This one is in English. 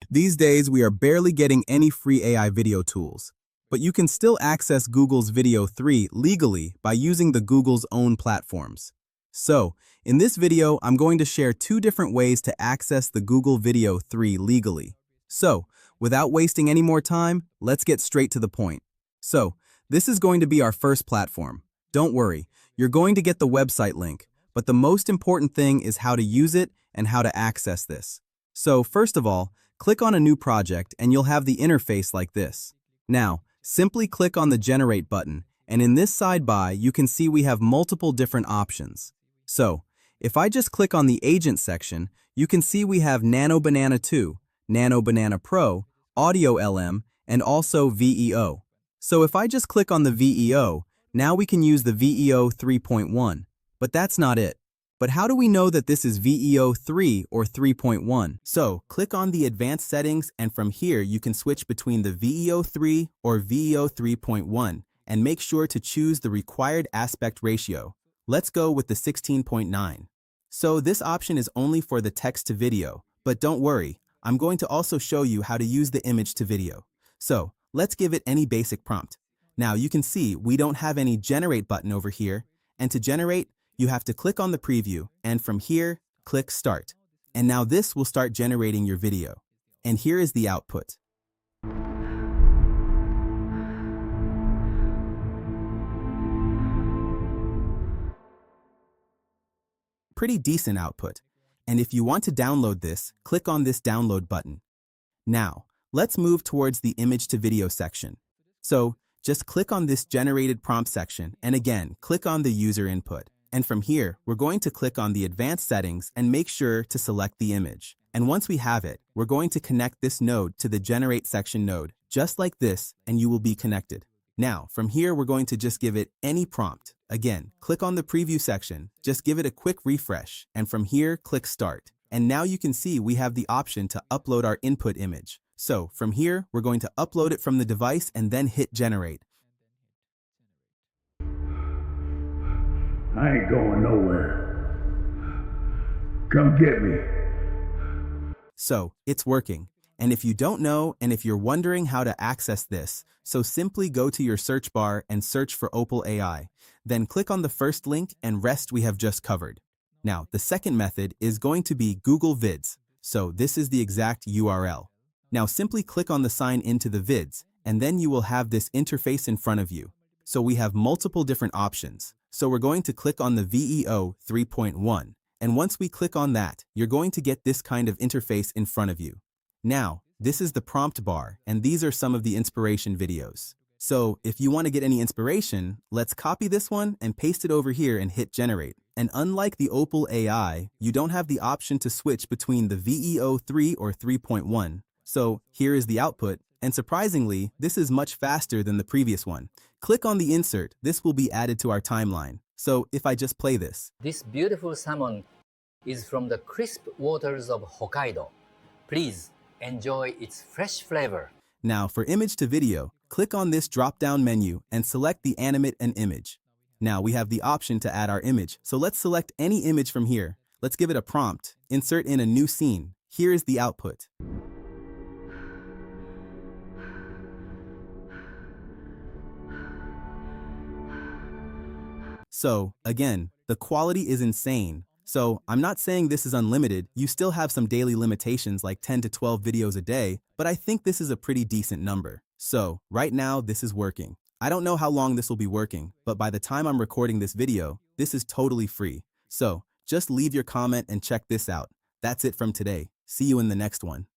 These days, we are barely getting any free AI video tools, but you can still access Google's Video 3 legally by using the Google's own platforms. So, in this video, I'm going to share two different ways to access the Google Video 3 legally. So, without wasting any more time, let's get straight to the point. So, this is going to be our first platform. Don't worry, you're going to get the website link, but the most important thing is how to use it and how to access this. So, first of all, click on a new project and you'll have the interface like this. Now, simply click on the Generate button, and in this sidebar, you can see we have multiple different options. So, if I just click on the Agent section, you can see we have Nano Banana 2, Nano Banana Pro, Audio LM, and also VEO. So if I just click on the VEO, now we can use the VEO 3.1. But that's not it. But how do we know that this is VEO 3 or 3.1? So, click on the Advanced Settings, and from here you can switch between the VEO 3 or VEO 3.1 and make sure to choose the required aspect ratio. Let's go with the 16.9. So this option is only for the text to video, but don't worry, I'm going to also show you how to use the image to video. So, let's give it any basic prompt. Now you can see we don't have any generate button over here, and to generate, you have to click on the preview, and from here, click Start. And now this will start generating your video. And here is the output. Pretty decent output. And if you want to download this, click on this download button. Now, let's move towards the image to video section. So, just click on this generated prompt section, and again, click on the user input. And from here, we're going to click on the advanced settings and make sure to select the image. And once we have it, we're going to connect this node to the generate section node, just like this, and you will be connected. Now, from here, we're going to just give it any prompt. Again, click on the preview section, just give it a quick refresh, and from here, click Start. And now you can see we have the option to upload our input image. So, from here, we're going to upload it from the device and then hit Generate. I ain't going nowhere. Come get me. So, it's working. And if you don't know, and if you're wondering how to access this, so simply go to your search bar and search for Opal AI. Then click on the first link, and rest we have just covered. Now, the second method is going to be Google Vids. So this is the exact URL. Now simply click on the sign into the vids, and then you will have this interface in front of you. So we have multiple different options. So we're going to click on the VEO 3.1. And once we click on that, you're going to get this kind of interface in front of you. Now, this is the prompt bar, and these are some of the inspiration videos. So if you want to get any inspiration, let's copy this one and paste it over here and hit Generate. And unlike the Opal AI, you don't have the option to switch between the VEO 3 or 3.1. So here is the output, and surprisingly, this is much faster than the previous one. Click on the insert, this will be added to our timeline. So if I just play this. This beautiful salmon is from the crisp waters of Hokkaido. Please enjoy its fresh flavor. Now for image to video, click on this drop-down menu and select the animate an image. Now we have the option to add our image, so let's select any image from here. Let's give it a prompt, insert in a new scene. Here is the output. So, again, the quality is insane. So, I'm not saying this is unlimited, you still have some daily limitations like 10 to 12 videos a day, but I think this is a pretty decent number. So, right now, this is working. I don't know how long this will be working, but by the time I'm recording this video, this is totally free. So, just leave your comment and check this out. That's it from today. See you in the next one.